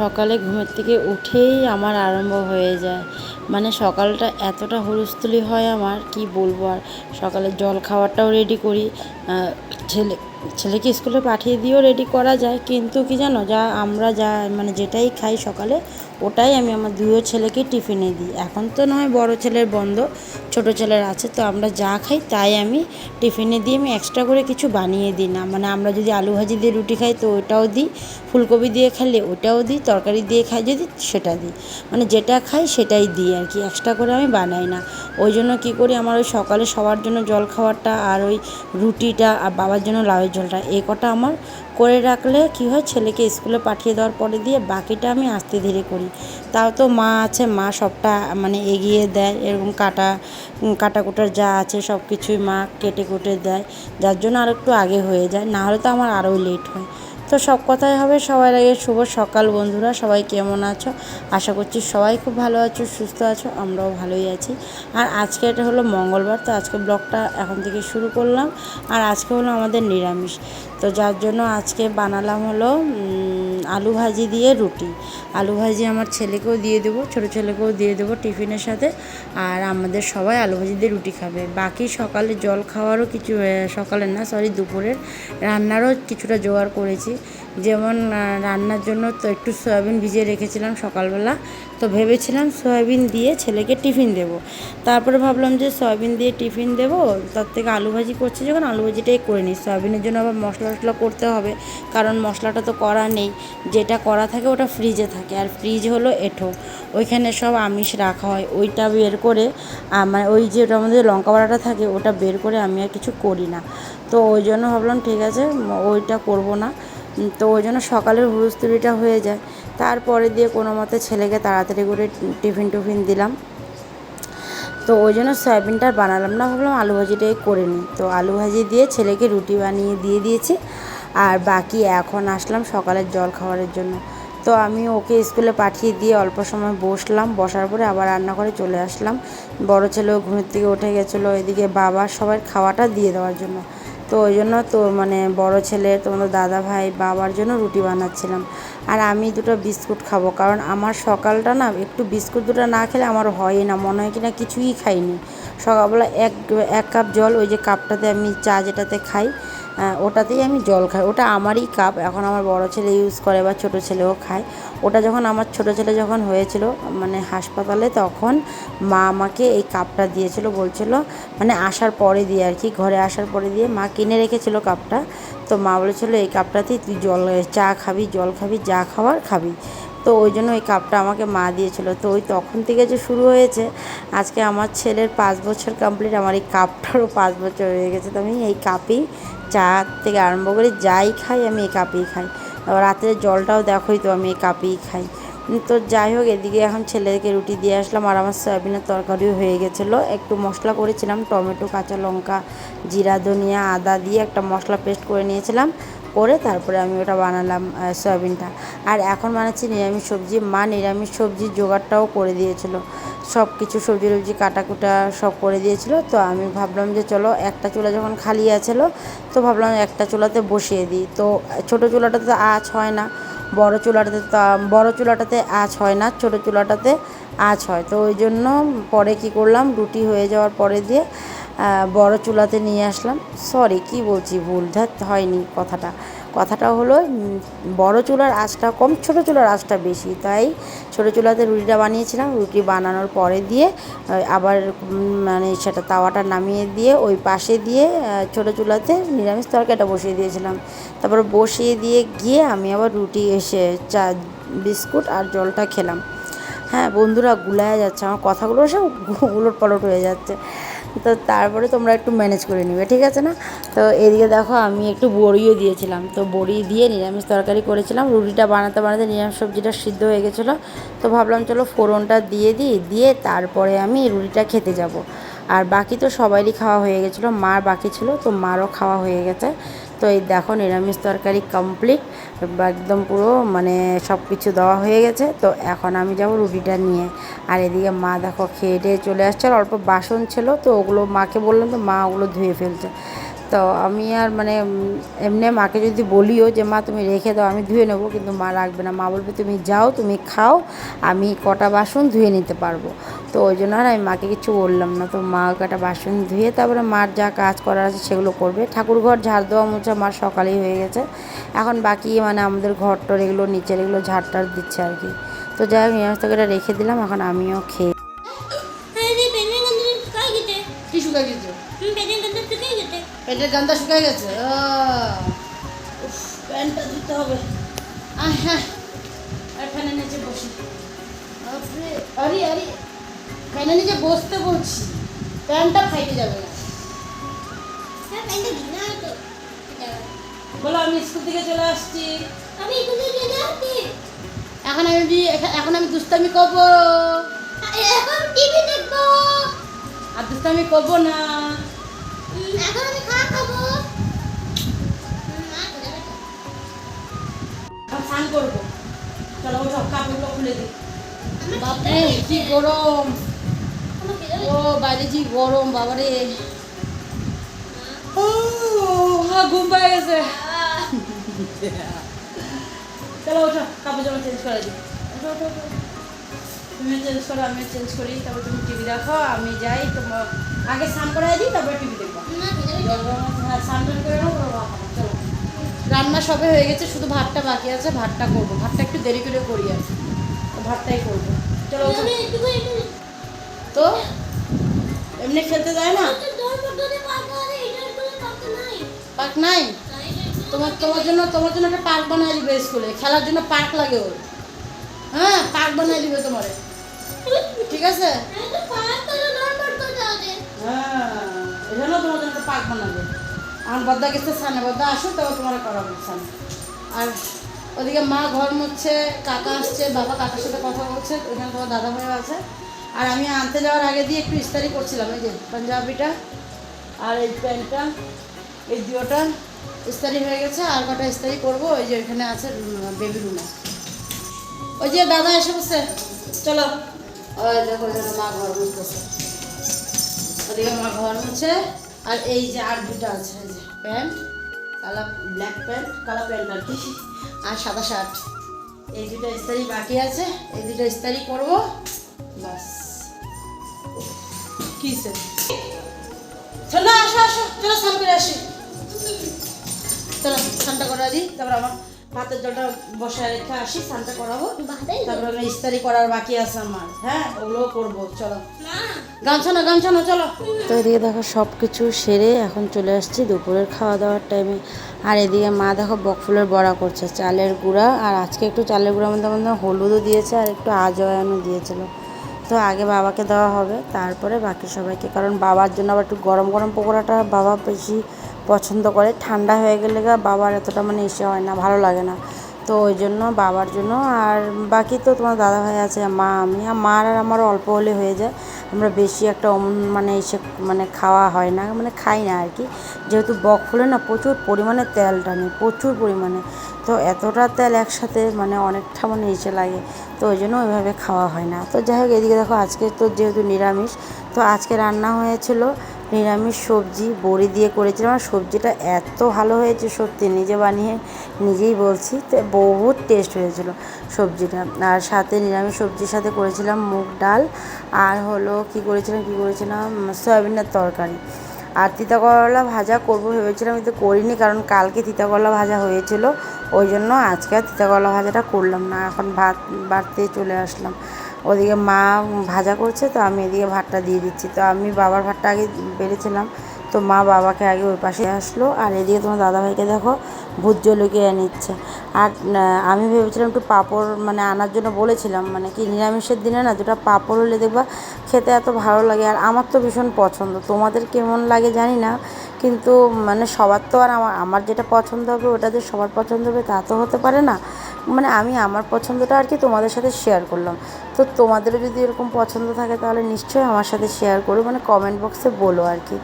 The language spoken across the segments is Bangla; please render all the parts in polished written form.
সকালে ঘুমের থেকে উঠেই আমার আরম্ভ হয়ে যায়। মানে সকালটা এতটা হুলস্থুলি হয় আমার, কি বলবো আর। সকালে জল খাওয়ারটাও রেডি করি, ছেলে ছেলেকে স্কুলে পাঠিয়ে দিয়েও রেডি করা যায়, কিন্তু কি জানো, আমরা মানে যেটাই খাই সকালে ওটাই আমি আমার দুই ছেলেকে টিফিনে দিই। এখন তো নয়, বড় ছেলের বন্ধ, ছোট ছেলের আছে, তো আমরা যা খাই তাই আমি টিফিনে দিই। আমি এক্সট্রা করে কিছু বানিয়ে দিই না। মানে আমরা যদি আলু ভাজি দিয়ে রুটি খাই তো ওটাও দিই, ফুলকপি দিয়ে খেলে ওটাও দিই, তরকারি দিয়ে খাই যদি সেটা দিই। মানে যেটা খাই সেটাই দিই আর কি, এক্সট্রা করে আমি বানাই না। ওই জন্য কী করি, আমার ওই সকালে সবার জন্য জল খাবারটা আর ওই রুটিটা আর বাবার জন্য লাউয়ের ঝোলটা, এই কটা আমার করে রাখলে কি হয়, ছেলেকে স্কুলে পাঠিয়ে দেওয়ার পরে দিয়ে বাকিটা আমি আস্তে ধীরে করি। তাও তো মা আছে, মা সবটা মানে এগিয়ে দেয়, এরকম কাটাকুটার যা আছে সব কিছুই মা কেটে কুটে দেয়, যার জন্য আর একটু আগে হয়ে যায়, না হলে তো আমার আরও লেট হয়। তো সব কথাই হবে। সবার আগে শুভ সকাল বন্ধুরা, সবাই কেমন আছো? আশা করছি সবাই খুব ভালো আছো, সুস্থ আছো, আমরাও ভালোই আছি। আর আজকে এটা হলো মঙ্গলবার, তো আজকে ব্লগটা এখন থেকে শুরু করলাম। আর আজকে হলো আমাদের নিরামিষ, তো যার জন্য আজকে বানালাম হলো আলু ভাজি দিয়ে রুটি। আলু ভাজি আমার ছেলেকেও দিয়ে দেবো, ছোটো ছেলেকেও দিয়ে দেবো টিফিনের সাথে। আর আমাদের সবাই আলু ভাজি দিয়ে রুটি খাবে। বাকি সকালে জল খাওয়ারও কিছু, সকালের না সরি দুপুরের রান্নারও কিছুটা জোগাড় করেছি। যেমন রান্নার জন্য তো একটু সয়াবিন ভিজিয়ে রেখেছিলাম সকালবেলা, তো ভেবেছিলাম সয়াবিন দিয়ে ছেলেকে টিফিন দেবো। তারপরে ভাবলাম যে সয়াবিন দিয়ে টিফিন দেবো, তার থেকে আলু ভাজি করছি যখন আলু ভাজিটাই করে নিই। সয়াবিনের জন্য আবার মশলা টশলা করতে হবে, কারণ মশলাটা তো করা নেই, যেটা করা থাকে ওটা ফ্রিজে থাকে। আর ফ্রিজ হলো এঁঠো, ওইখানে সব আমিষ রাখা হয়, ওইটা বের করে মানে ওই যে ওটার মধ্যে লঙ্কা বাটাটা থাকে ওটা বের করে আমি আর কিছু করি না। তো ওই জন্য ভাবলাম ঠিক আছে ওইটা করব না। তো ওই জন্য সকালের হুড়োস্থুলিটা হয়ে যায়। তারপরে দিয়ে কোনো মতে ছেলেকে তাড়াতাড়ি করে টিফিন দিলাম। তো ওই জন্য সয়াবিনটা বানালাম না, ভাবলাম আলু ভাজিটাই করে নিই। তো আলু ভাজি দিয়ে ছেলেকে রুটি বানিয়ে দিয়ে দিয়েছি। আর বাকি এখন আসলাম সকালের জল খাবারের জন্য। তো আমি ওকে স্কুলে পাঠিয়ে দিয়ে অল্প সময় বসলাম, বসার পরে আবার রান্নাঘরে চলে আসলাম। বড় ছেলেও ঘুমের থেকে উঠে গেছিলো, এদিকে বাবা সবার খাওয়াটা দিয়ে দেওয়ার জন্য। তো ওই জন্য তো মানে বড় ছেলে, তোমাদের দাদা ভাই, বাবার জন্য রুটি বানাচ্ছিলাম। আর আমি দুটো বিস্কুট খাবো, কারণ আমার সকালটা না একটু বিস্কুট দুটো না খেলে আমার হয় না, মনে হয় কি না কিছুই খাইনি। সকালবেলা এক কাপ জল, ওই যে কাপটাতে আমি চা যেটাতে খাই ওটাতেই আমি জল খাই, ওটা আমারই কাপ। এখন আমার বড় ছেলে ইউজ করে বা ছোটো ছেলেও খায়। ওটা যখন আমার ছোটো ছেলে যখন হয়েছিল মানে হাসপাতালে, তখন মা আমাকে এই কাপটা দিয়েছিল, বলছিল মানে আসার পরে দিয়ে আর কি, ঘরে আসার পরে দিয়ে মা কিনে রেখেছিল কাপটা। তো মা বলেছিল এই কাপটাতেই তুই চা খাবি, জল খাবি, যা খাবার খাবি। তো ওই জন্য ওই কাপটা আমাকে মা দিয়েছিল। তো ওই তখন থেকে যে শুরু হয়েছে, আজকে আমার ছেলের 5 বছর কমপ্লিট, আমার এই কাপটারও 5 বছর হয়ে গেছে। তো আমি এই কাপেই চা থেকে আরম্ভ করে যাই খাই আমি এই কাপেই খাই। রাতের জলটাও দেখোই তো আমি এই কাপেই খাই। তো যাই হোক, এদিকে এখন ছেলেকে রুটি দিয়ে আসলাম। আর আমার সয়াবিনের তরকারিও হয়ে গেছিলো, একটু মশলা করেছিলাম, টমেটো, কাঁচা লঙ্কা, জিরা, ধনিয়া, আদা দিয়ে একটা মশলা পেস্ট করে নিয়েছিলাম, করে তারপরে আমি ওটা বানালাম সয়াবিনটা। আর এখন বানাচ্ছি নিরামিষ সবজি। মা নিরামিষ সবজির জোগাড়টাও করে দিয়েছিল, সব কিছু সবজি টবজি কাটাকুটা সব করে দিয়েছিল। তো আমি ভাবলাম যে চলো একটা চুলা যখন খালি আছিল, তো ভাবলাম একটা চুলাতে বসিয়ে দিই। তো ছোটো চুলাটাতে আঁচ হয় না, বড় চুলাটাতে আঁচ হয় না, ছোটো চুলাটাতে আঁচ হয়। তো ওই জন্য পরে কি করলাম, রুটি হয়ে যাওয়ার পরে দিয়ে বড় চুলাতে নিয়ে আসলাম। সরি, কি বলছি, ভুল হয়নি কথাটা হলো বড় চুলার আঁচটা কম, ছোটো চুলার আঁচটা বেশি, তাই ছোটো চুলাতে রুটিটা বানিয়েছিলাম। রুটি বানানোর পরে দিয়ে আবার মানে সেটা তাওয়াটা নামিয়ে দিয়ে ওই পাশে দিয়ে ছোটো চুলাতে নিরামিষ তরকারিটা বসিয়ে দিয়েছিলাম। তারপর বসিয়ে দিয়ে গিয়ে আমি আবার রুটি এসে চা, বিস্কুট আর জলটা খেলাম। হ্যাঁ বন্ধুরা, গুলায় যাচ্ছে আমার কথাগুলো, সব উলটপালট হয়ে যাচ্ছে। তো তারপরে তোমরা একটু ম্যানেজ করে নিবে, ঠিক আছে না? তো এদিকে দেখো আমি একটু বড়িও দিয়েছিলাম, তো বড়ি দিয়ে নিরামিষ তরকারি করেছিলাম। রুটিটা বানাতে নিরামিষ সবজিটা সিদ্ধ হয়ে গেছিলো। তো ভাবলাম চলো ফোড়নটা দিয়ে তারপরে আমি রুটিটা খেতে যাব। আর বাকি তো সবারই খাওয়া হয়ে গেছিলো, মার বাকি ছিল, তো মারও খাওয়া হয়ে গেছে। তো এই দেখো নিরামিষ তরকারি কমপ্লিট, একদম পুরো মানে সব কিছু দেওয়া হয়ে গেছে। তো এখন আমি যাব রুটিটা নিয়ে। আর এদিকে মা দেখো খেয়ে টেয়ে চলে আসছে, আর অল্প বাসন ছিল, তো ওগুলো মাকে বললাম, তো মা ওগুলো ধুয়ে ফেলছে। তো আমি আর মানে এমনি মাকে যদি বলিও যে মা তুমি রেখে দাও, আমি ধুয়ে নেবো, কিন্তু মা রাখবে না। মা বলবে তুমি যাও, তুমি খাও, আমি কটা বাসন ধুয়ে নিতে পারবো। তো ওই জন্য আর আমি মাকে কিছু বললাম না। তো মা কটা বাসন ধুয়ে তারপরে মার যা কাজ করার আছে সেগুলো করবে। ঠাকুরঘর ঝাড় দেওয়া মোছা মার সকালেই হয়ে গেছে। এখন বাকি মানে আমাদের ঘর টর এগুলো নিচের এগুলো ঝাড় টাড় দিচ্ছে আর কি। তো যাই হোক নিরামিষ তরকারিটা রেখে দিলাম, এখন আমিও খেয়ে কি শুকাই গেছে, পেটের গান্দা শুকাই গেছে। প্যান্টটা দিতে হবে। হ্যাঁ, আর ফ্যানের নিচে বসি। আরে আরে, ফ্যানের নিচে বসতে বলছি, প্যান্টটা ফাইটে যাবে না। বলো আমি স্কুল থেকে চলে আসছি। এখন আমি দুষ্টামি করবো, আর দুষ্টামি করবো না। স্নান করবো, চলো সব কাপড়গুলো খুলে দিই। বাপরে কি গরম, ও বাইরে কি গরম বাবারে। ঘুম পেয়ে গেছে। চলো ওঠো, কাপড় জামা চেঞ্জ করে দিই। তুমিও চেঞ্জ করো, আমিও চেঞ্জ করি, তারপর তুমি টিভি দেখো, আমি যাই। তোমার আগে স্নান করাই দিই, তারপরে টিভি দেখবো। স্নান টান করে নেবো। চলো, রান্না সবে হয়ে গেছে, শুধু ভাতটা বাকি আছে, ভাতটা করবো। ভাতটা একটু দেরি করে করি আর কি, তো ভাতটাই করবো। চলো তো এমনি খেলতে যায় না, পার্ক নাই তোমার জন্য একটা পার্ক বানাই দিবে স্কুলে, খেলার জন্য পার্ক লাগে ওর। হ্যাঁ, পার্ক বানাই দিবে তোমার, ঠিক আছে? হ্যাঁ, এখানেও তোমার জন্য একটা পার্ক বানাবে। আমার বদ্দা গেছে সামনে, বদ্দা আসো তবে তোমার করাবো সামনে। আর ওদিকে মা ঘর মুছছে, কাকা আসছে, বাবা কাকার সাথে কথা বলছে, ওইখানে তোমার দাদা ভাইও আছে। আর আমি আনতে যাওয়ার আগে দিয়ে একটু ইস্তারি করছিলাম, এই যে পাঞ্জাবিটা আর এই প্যান্টটা, এই দুটোটা ইস্তারি হয়ে গেছে। আর কটা ইস্তারি করবো, ওই যে ওইখানে আছে বেবি রুমে। ওই যে দাদা এসে বসে, চলো। ওই দেখো মা ঘর মুছতেছে, ওদিকে মা ঘর মুছে। আর এই যে আর দুটো আছে, এই যে প্যান্ট, কালা ব্ল্যাক প্যান্ট, কালা প্যান্ট আর কি, আর সাদা শার্ট, এই দুটো ইস্তারি বাকি আছে, এই দুটো ইস্তারি করবো বাস। কি স্যার, চলো আসো আসো, চলো স্নান করে আসি। চলো স্নানটা করে দিই, তারপর আমার ভাতের জলটা বসায় রেখে আসি, স্নানটা করাবো, তারপর আমি ইস্তারি করার বাকি আছে আমার। হ্যাঁ, ওগুলোও করবো। চলো গামছা না চলো। তো এদিকে দেখো সব কিছু সেরে এখন চলে আসছি দুপুরের খাওয়া দাওয়ার টাইমে। আর এদিকে মা দেখো বকফুলের বড়া করছে, চালের গুঁড়া। আর আজকে একটু চালের গুঁড়ার মধ্যে হলুদও দিয়েছে আর একটু আজওয়ানও দিয়েছিল। তো আগে বাবাকে দেওয়া হবে, তারপরে বাকি সবাইকে, কারণ বাবার জন্য আবার একটু গরম গরম পকোড়াটা বাবা বেশি পছন্দ করে। ঠান্ডা হয়ে গেলে বাবার এতটা মানে ইসে হয় না, ভালো লাগে না। তো ওই জন্য বাবার জন্য। আর বাকি তো তোমার দাদা ভাই আছে, মা, আমি, আর মার আর আমারও অল্প হলে হয়ে যায়। আমরা বেশি একটা মানে এসে মানে খাওয়া হয় না, মানে খাই না আর কি। যেহেতু বকফুলে না প্রচুর পরিমাণে তেল টানে, প্রচুর পরিমাণে। তো এতটা তেল একসাথে মানে অনেকটা মানে এসে লাগে, তো ওই জন্য ওইভাবে খাওয়া হয় না। তো যাই হোক এদিকে দেখো আজকে তো যেহেতু নিরামিষ, তো আজকে রান্না হয়েছিল নিরামিষ সবজি, বড়ি দিয়ে করেছিলাম। আর সবজিটা এত ভালো হয়েছে সত্যি, নিজে বানিয়ে নিজেই বলছি, তো বহুত টেস্ট হয়েছিল সবজিটা। আর সাথে নিরামিষ সবজির সাথে করেছিলাম মুগ ডাল, আর হলো কী করেছিলাম সয়াবিনের তরকারি। আর তিতা করলা ভাজা করবো ভেবেছিলাম, কিন্তু করিনি, কারণ কালকে তিতা করলা ভাজা হয়েছিল, ওই জন্য আজকে আর তিতা করলা ভাজাটা করলাম না। এখন ভাত বাড়তে চলে আসলাম, ওদিকে মা ভাজা করছে, তো আমি এদিকে ভাতটা দিয়ে দিচ্ছি। তো আমি বাবার ভাতটা আগে বেড়েছিলাম, তো মা বাবাকে আগে ওই পাশে আসলো। আর এদিকে তোমার দাদাভাইকে দেখো ভূত জলুকিয়ে নিচ্ছে। আর আমি ভেবেছিলাম একটু পাঁপড় মানে আনার জন্য বলেছিলাম, মানে কি নিরামিষের দিনে না দুটো পাঁপড় হলে দেখবা খেতে এত ভালো লাগে। আর আমার তো ভীষণ পছন্দ, তোমাদের কেমন লাগে জানি না, কিন্তু মানে সবার তো আর আমার যেটা পছন্দ হবে ওটা যে সবার পছন্দ হবে তা তো হতে পারে না। মানে আমি আমার পছন্দটা আর কি তোমাদের সাথে শেয়ার করলাম। তো তোমাদেরও যদি এরকম পছন্দ থাকে তাহলে নিশ্চয়ই আমার সাথে শেয়ার করো, মানে কমেন্ট বক্সে বলো আর কি।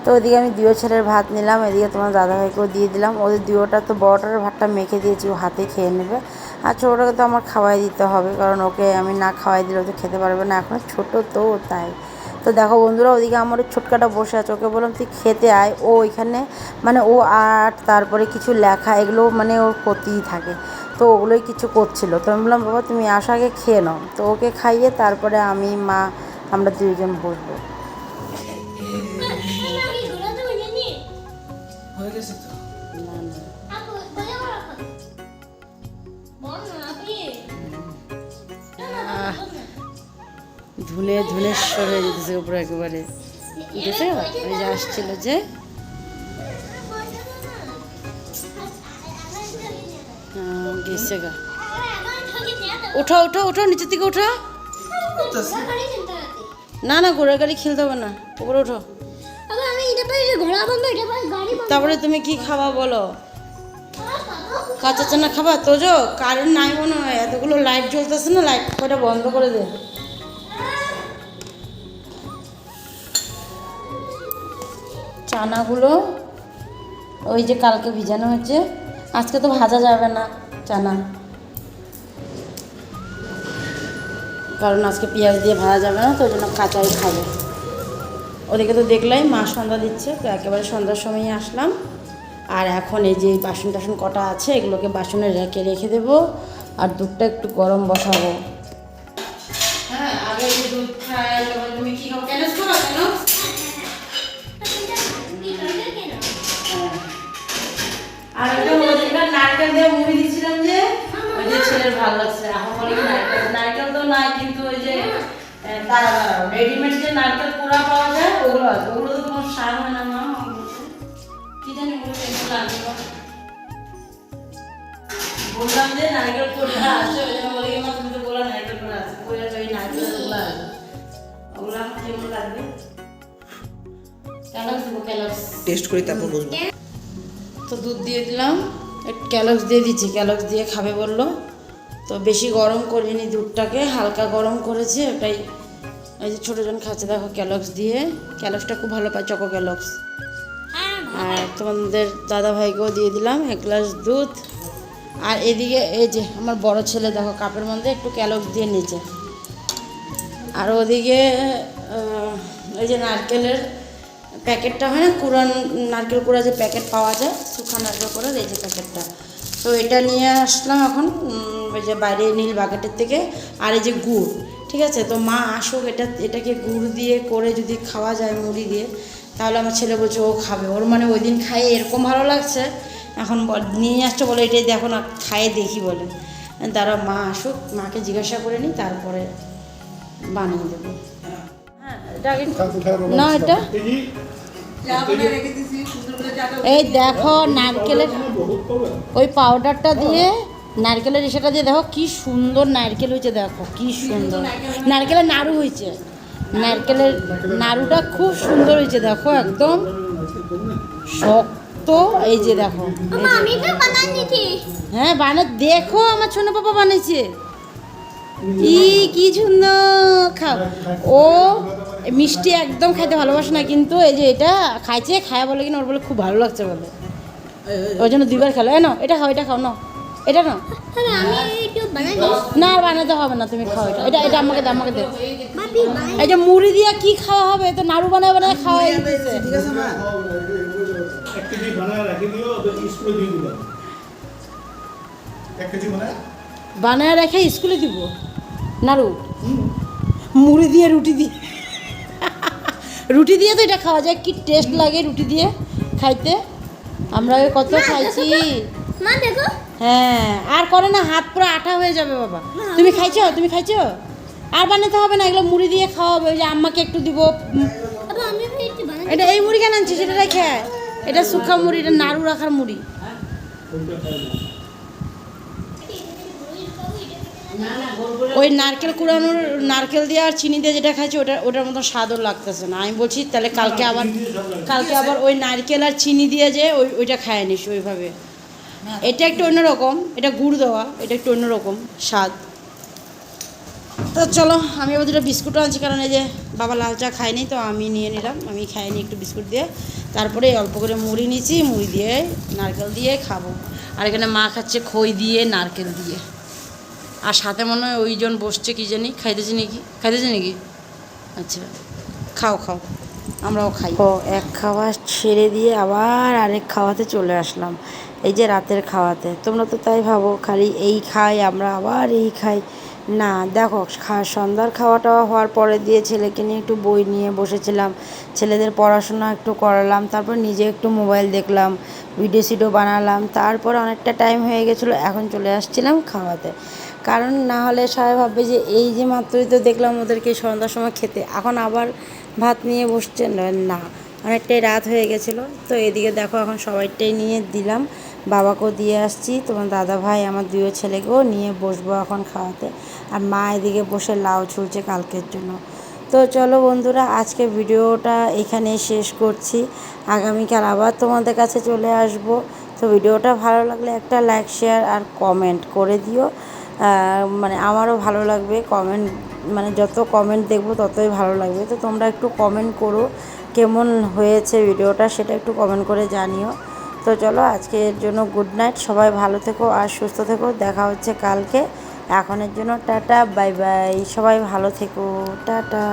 তো ওইদিকে আমি দুয়ো ছেলের ভাত নিলাম, এদিকে তোমার দাদাভাইকেও দিয়ে দিলাম। ওদের দুয়োটা তো বড়টার ভাতটা মেখে দিয়েছি, ও হাতে খেয়ে নেবে। আর ছোটোটাকে তো আমার খাওয়াই দিতে হবে, কারণ ওকে আমি না খাওয়াই দিলে ও তো খেতে পারবে না, এখনও ছোটো তো তাই। তো দেখো বন্ধুরা, ওদিকে আমার ছোটকাটা বসে আছে, ওকে বললাম তুই খেতে আয়। ও ওইখানে মানে ও আর্ট তারপরে কিছু লেখা এগুলো মানে ওর করতেই থাকে, তো ওগুলোই কিছু করছিল। তো আমি বললাম বাবা তুমি আসো আগে খেয়ে নাও। তো ওকে খাইয়ে তারপরে আমি মা আমরা দুইজন বসবো। হয়ে গেছে তো। ধুনে ধুনেশ্বর হয়ে যেতেছে উপরে একেবারে, উঠেছে ওই যে আসছিল যে। গেছে গা, ওঠো ওঠো ওঠো, নিচের দিকে ওঠো। না না, ঘোড়ার গাড়ি খেলতে হবে না, উপরে ওঠো। তারপরে তুমি কি খাবা বলো? কাঁচা চানা খাবা? তো যো কারেন্ট নাই মনে হয়, এতগুলো লাইট জ্বলতেছে না, লাইট কটা বন্ধ করে দে। চানাগুলো ওই যে কালকে ভিজানো হয়েছে, আজকে তো ভাজা যাবে না চানা, কারণ আজকে পেঁয়াজ দিয়ে ভাজা যাবে না, তো ওই জন্য কাঁচাই খাবে। ওদিকে তো দেখলাই মা সন্ধ্যা দিচ্ছে, তো একেবারে সন্ধ্যার সময়ই আসলাম। আর এখন এই যে বাসন টাসন কটা আছে এগুলোকে বাসনে রেখে দেবো, আর দুধটা একটু গরম বসাবো। হ্যাঁ, আগে যে দুধ খায়, তুমি কি খাও? কেন খাও? কেন আর একটা নারকেল দিয়ে মুড়ি দিয়েছিলাম যে, ওই যে ছেলের ভালো লাগছে, এখন বলে কি নারকেল তো নাই, কিন্তু ওই যে রেডিমেড যে নারকেল কোড়া পাওয়া যায় ওগুলো আছে, ওগুলো তো তোমার সার হয় না মা, কি জানি বললাম যে নারকেল কোড়া আছে, ওই জন্য বলে মা তুমি তো বললা নারকেল কোড়া আছে, ওই নারকেল ওগুলো আছে, ওগুলো আমার কেমন লাগবে? ক্যালক্স দেবো, ক্যালক্স টেস্ট করি তারপর বলবো। তো দুধ দিয়ে দিলাম, একটু ক্যালক্স দিয়ে দিচ্ছি, ক্যালক্স দিয়ে খাবে বললো। তো বেশি গরম করিনি দুধটাকে, হালকা গরম করেছি, ওটাই এই যে ছোটো জন খাচ্ছে দেখো ক্যালক্স দিয়ে। ক্যালক্সটা খুব ভালো পায়, চকো ক্যালক্স। আর তোমাদের দাদা ভাইকেও দিয়ে দিলাম 1 গ্লাস দুধ। আর এদিকে এই যে আমার বড় ছেলে দেখো কাপের মধ্যে একটু ক্যালক্স দিয়ে নিচে। আর ওদিকে ওই যে নারকেলের প্যাকেটটা হয় না, কুড়ান নারকেল কুড়া যে প্যাকেট পাওয়া যায়, শুকনো নারকেল কুড়ার এই যে প্যাকেটটা, তো এটা নিয়ে আসলাম এখন ওই যে বাইরে নীল বাকেটের থেকে। আর এই যে গুড়, ঠিক আছে, তো মা আসুক, এটাকে গুড় দিয়ে করে যদি খাওয়া যায় মুড়ি দিয়ে, তাহলে আমার ছেলে বলছে ও খাবে, ওর মানে ওই দিন খাইয়ে এরকম ভালো লাগছে, এখন নিয়ে আসছে বলে এটাই দেখো না খাইয়ে দেখি বলে। তারা মা আসুক, মাকে জিজ্ঞাসা করে নিই তারপরে বানিয়ে দেবো। হ্যাঁ এটা না, এটা এই দেখো নারকেলের ওই পাউডারটা দিয়ে, নারকেলের রেশাটা দিয়ে দেখো কি সুন্দর নারকেল হয়েছে, দেখো কি সুন্দর নারকেলের নাড়ু হয়েছে, নারকেলের নাড়ুটা খুব সুন্দর হয়েছে, দেখো একদম শক্ত। এই যে দেখো, হ্যাঁ দেখো আমার ছোট পাপা বানিয়েছে, কি সুন্দর। খাও, ও মিষ্টি একদম খাইতে ভালোবাসে না, কিন্তু এই যে এটা খাইছে, খায় বলে কিনা ওর বলে খুব ভালো লাগছে বলে, ওই জন্য 2বার খেলো। না এটা খাও, এটা খাও, না এটা না, না বানাতে হবে না, তুমি খাও এটা, এটা এটা আমাকে দে, আমাকে দে। এই যে মুড়ি দিয়ে কি খাওয়া হবে, তো নাড়ু বানায় বানায় খাওয়া দিতেছে। ঠিক আছে মা, বানায় রেখে স্কুলে দিব নাড়ু, মুড়ি দিয়ে রুটি দিয়ে, রুটি দিয়ে তো এটা খাওয়া যায়, কি টেস্ট লাগে রুটি দিয়ে খাইতে, আমরা কত খাইছি। হ্যাঁ, আর করে না, হাত পুরো আঠা হয়ে যাবে বাবা। তুমি খাইছো, তুমি খাইছো? আর বানাতে হবে না, এগুলো মুড়ি দিয়ে খাওয়া হবে। ওই যে আম্মাকে একটু দিব, এটা এই মুড়ি কেন আনছি সেটা রেখে, এটা শুকা মুড়ি, এটা নাড়ু রাখার মুড়ি। ওই নারকেল কুড়ানোর নারকেল দিয়ে আর চিনি দিয়ে যেটা খাইছি ওটার মতো স্বাদও লাগতেছে না। আমি বলছি তাহলে কালকে আবার ওই নারকেল আর চিনি দিয়ে যে ওইটা খায় নিস ওইভাবে। এটা একটু অন্যরকম, এটা গুড় দেওয়া, এটা একটু অন্যরকম স্বাদ। তো চলো, আমি আবার 2টা বিস্কুটও আনছি, কারণ এই যে বাবা লাল চা খায়নি, তো আমি নিয়ে নিলাম, আমি খাইনি একটু বিস্কুট দিয়ে। তারপরে অল্প করে মুড়ি নিয়েছি, মুড়ি দিয়ে নারকেল দিয়ে খাবো। আর এখানে মা খাচ্ছে খই দিয়ে নারকেল দিয়ে। আর সাথে মনে হয় ওইজন বসছে, কি জানি খাইতেছে নাকি, আচ্ছা খাও খাও, আমরাও খাই। ও এক খাওয়া ছেড়ে দিয়ে আবার আরেক খাওয়াতে চলে আসলাম, এই যে রাতের খাওয়াতে। তোমরা তো তাই ভাবো খালি এই খাই আমরা, আবার এই খাই। না দেখো, সন্ধ্যার খাওয়া টাওয়া হওয়ার পরে দিয়ে ছেলেকে নিয়ে একটু বই নিয়ে বসেছিলাম, ছেলেদের পড়াশোনা একটু করালাম, তারপর নিজে একটু মোবাইল দেখলাম, ভিডিও সিডিও বানালাম, তারপর অনেকটা টাইম হয়ে গেছিলো, এখন চলে আসছিলাম খাওয়াতে। কারণ না হলে সবাই ভাববে যে এই যে মাত্রই তো দেখলাম ওদেরকে সন্ধ্যার সময় খেতে, এখন আবার ভাত নিয়ে বসছেন। না, অনেকটাই রাত হয়ে গেছিলো। তো এদিকে দেখো এখন সবাইটাই নিয়ে দিলাম, বাবাকেও দিয়ে আসছি, তোমার দাদা ভাই আমার দুই ছেলেকেও নিয়ে বসবো এখন খাওয়াতে। আর মা এদিকে বসে লাউ ছুলছে কালকের জন্য। তো চলো বন্ধুরা, আজকে ভিডিওটা এখানেই শেষ করছি, আগামীকাল আবার তোমাদের কাছে চলে আসব। তো ভিডিওটা ভালো লাগলে একটা লাইক শেয়ার আর কমেন্ট করে দিও, মানে আমারও ভালো লাগবে। কমেন্ট মানে যত কমেন্ট দেখবো ততই ভালো লাগবে। তো তোমরা একটু কমেন্ট করো কেমন হয়েছে ভিডিওটা, সেটা একটু কমেন্ট করে জানিও। তো চলো আজকের জন্য গুড নাইট, সবাই ভালো থেকো আর সুস্থ থেকো, দেখা হচ্ছে কালকে। এখনের জন্য টাটা, বাই বাই, সবাই ভালো থেকো, টাটা।